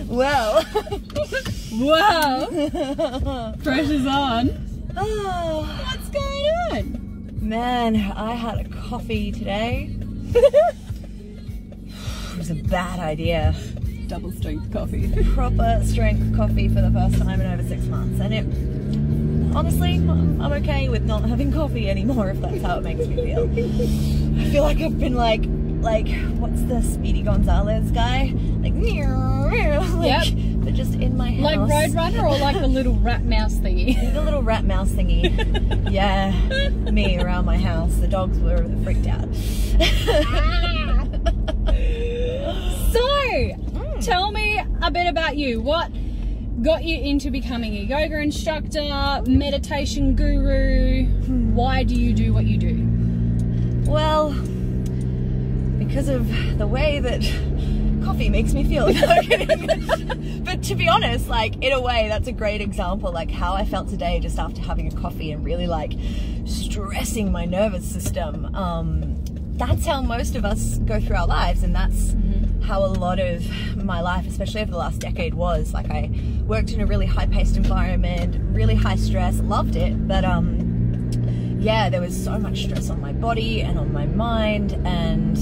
Well. Wow. Pressure's on. Oh, What's going on? man, I had a coffee today. It was a bad idea. Double strength coffee. Proper strength coffee for the first time in over 6 months, and it honestly, I'm okay with not having coffee anymore if that's how it makes me feel. I feel like I've been like what's the Speedy Gonzalez guy? Like, Yep. but just in my house. Like Roadrunner, or like the little rat mouse thingy? The little rat mouse thingy. Yeah, me around my house. The dogs were freaked out. So, tell me a bit about you. What got you into becoming a yoga instructor, meditation guru? Why do you do what you do? Well, because of the way that coffee makes me feel. But to be honest, like, in a way, that's a great example, like how I felt today just after having a coffee and really like stressing my nervous system. That's how most of us go through our lives, and that's how a lot of my life, especially over the last decade, was. Like, I worked in a really high-paced environment, really high stress, loved it, but yeah, there was so much stress on my body and on my mind, and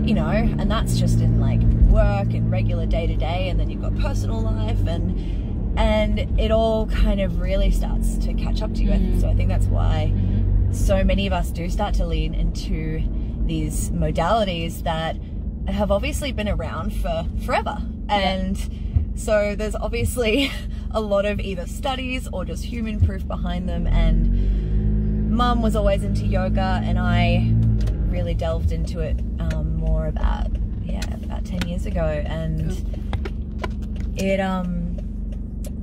you know, and that's just in like work and regular day-to-day, and then you've got personal life, and it all kind of really starts to catch up to you. So I think that's why so many of us do start to lean into these modalities that have obviously been around for forever. And so there's obviously a lot of either studies or just human proof behind them. And Mum was always into yoga, and I really delved into it more about 10 years ago. And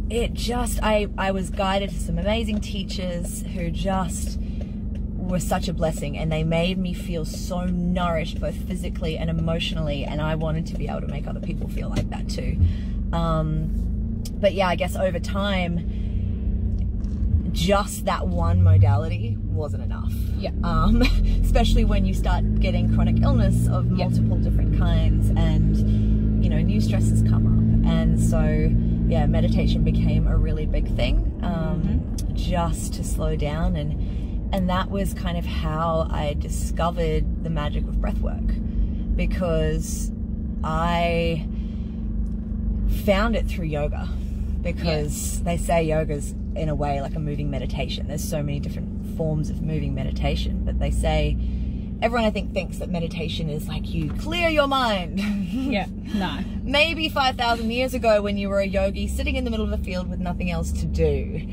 it just, I was guided to some amazing teachers who just were such a blessing, and they made me feel so nourished both physically and emotionally, and I wanted to be able to make other people feel like that too. But yeah, I guess over time, just that one modality wasn't enough. Especially when you start getting chronic illness of multiple different kinds, and you know, new stresses come up, and so yeah, meditation became a really big thing, just to slow down. And that was kind of how I discovered the magic of breathwork, because I found it through yoga, because they say yoga's in a way like a moving meditation. There's so many different forms of moving meditation, but they say, everyone I think thinks that meditation is like you clear your mind. No. Maybe 5,000 years ago when you were a yogi sitting in the middle of a field with nothing else to do.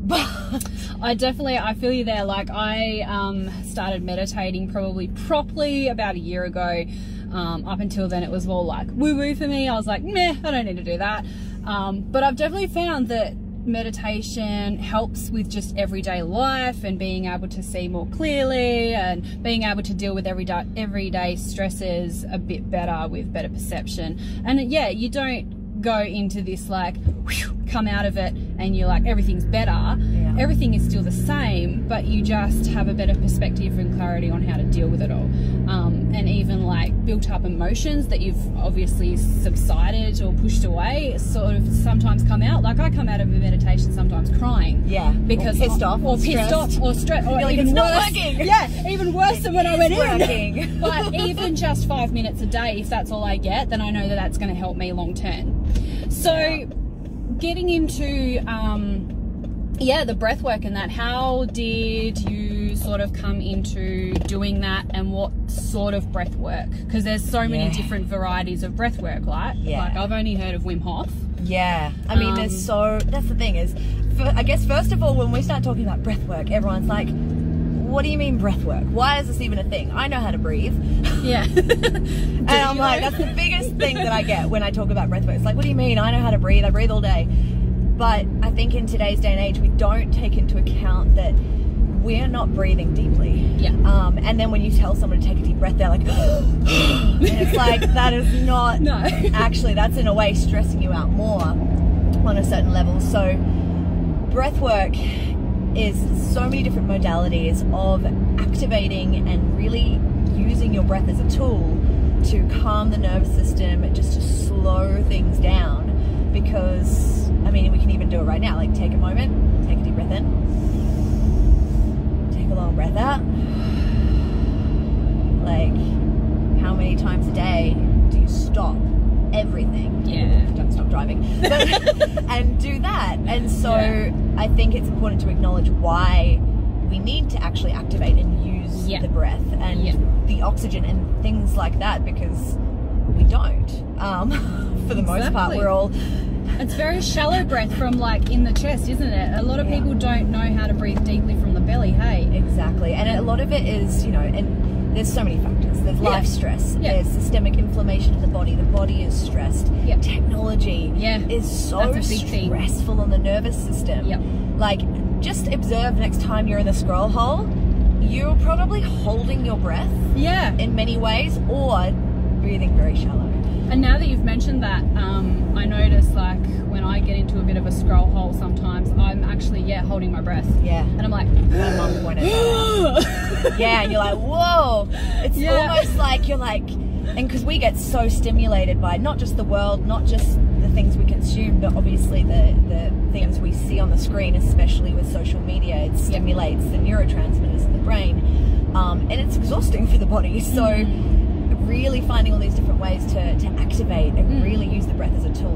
But I feel you there. Like, I started meditating probably properly about a year ago. Up until then, it was all like woo-woo for me. I was like, meh, I don't need to do that. But I've definitely found that meditation helps with just everyday life, and being able to see more clearly, and being able to deal with everyday stresses a bit better, with better perception. And yeah, you don't go into this like come out of it and you're like everything's better. Everything is still the same, but you just have a better perspective and clarity on how to deal with it all. And even like built up emotions that you've obviously subsided or pushed away sort of sometimes come out. Like, I come out of a meditation sometimes crying, because or pissed off or stressed or like, even it's not worse, working. even worse than when I went working. in. But even just 5 minutes a day, if that's all I get, then I know that that's going to help me long term. So getting into the breath work and that, how did you sort of come into doing that, and what sort of breath work? Because there's so many different varieties of breath work, like I've only heard of Wim Hof. I mean, that's the thing is, I guess first of all, when we start talking about breath work, everyone's like, what do you mean breath work? Why is this even a thing? I know how to breathe. And I'm like, that's the biggest thing that I get when I talk about breath work. It's like, what do you mean? I know how to breathe. I breathe all day. But I think in today's day and age, we don't take into account that we're not breathing deeply. And then when you tell someone to take a deep breath, they're like, and it's like, that is not, actually, that's in a way stressing you out more on a certain level. So breath work is so many different modalities of activating and really using your breath as a tool to calm the nervous system, just to slow things down. Because, I mean, we can even do it right now. Like, take a moment, take a deep breath in, take a long breath out. Like, how many times a day do you stop everything? Yeah. Don't stop driving. But, and do that. And so I think it's important to acknowledge why we need to actually activate and use the breath and the oxygen and things like that, because we don't. For the most part, we're all... It's very shallow breath from like in the chest, isn't it? A lot of people don't know how to breathe deeply from the belly, hey? Exactly. And a lot of it is, you know, and there's so many factors. There's life stress. There's systemic inflammation in the body. The body is stressed. Technology is so stressful on the nervous system. Like, just observe next time you're in the scroll hole, you're probably holding your breath in many ways, or breathing very shallow. And now that you've mentioned that, I notice like when I get into a bit of a scroll hole sometimes, I'm actually, holding my breath. And I'm like, my mum pointed that out. And you're like, whoa. It's almost like you're like, and because we get so stimulated by not just the world, not just the things we consume, but obviously the things we see on the screen, especially with social media. It stimulates the neurotransmitters in the brain, and it's exhausting for the body. So really finding all these different ways to activate and really use the breath as a tool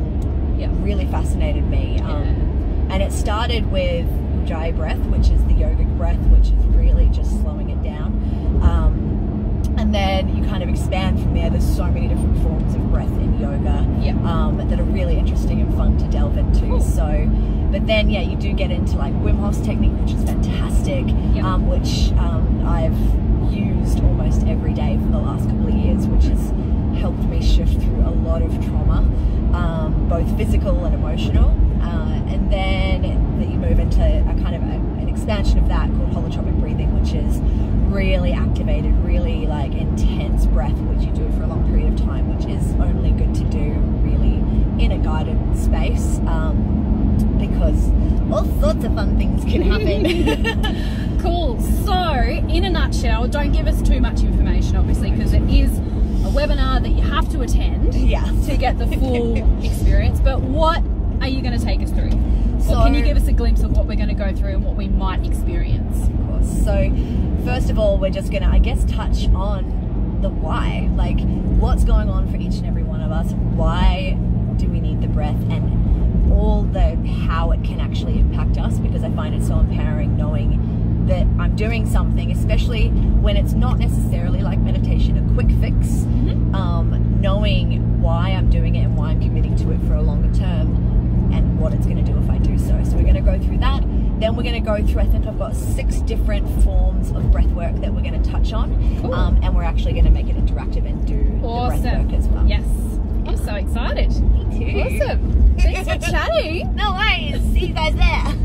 really fascinated me. And it started with Ujjayi breath, which is the yogic breath, which is really just slowing it down. And then you kind of expand from there. There's so many different forms of breath in yoga that are really interesting and fun to delve into. So, but then you do get into like Wim Hof's technique, which is fantastic, which I've used almost every day for the last couple of years, which has helped me shift through a lot of trauma, both physical and emotional. And then you move into a kind of an expansion of that called holotropic breathing, which is really activated, really like intense breath, which you do for a long period of time, which is only good to do really in a guided space, because all sorts of fun things can happen. Cool. So, in a nutshell, don't give us too much information, obviously, because it is a webinar that you have to attend to get the full experience. But what are you going to take us through? So, or can you give us a glimpse of what we're going to go through and what we might experience? Of course. So, first of all, we're just going to, I guess, touch on the why. Like, what's going on for each and every one of us? Why do we need the breath? And all the how it can actually impact us, because I find it so empowering knowing that I'm doing something, especially when it's not necessarily like meditation, a quick fix, knowing why I'm doing it and why I'm committing to it for a longer term and what it's going to do if I do so. So we're going to go through that. Then we're going to go through, I think I've got 6 different forms of breath work that we're going to touch on. And we're actually going to make it interactive and do the breath work as well. Yes. I'm so excited. Me too. Awesome. Thanks for chatting. No worries. See you guys there.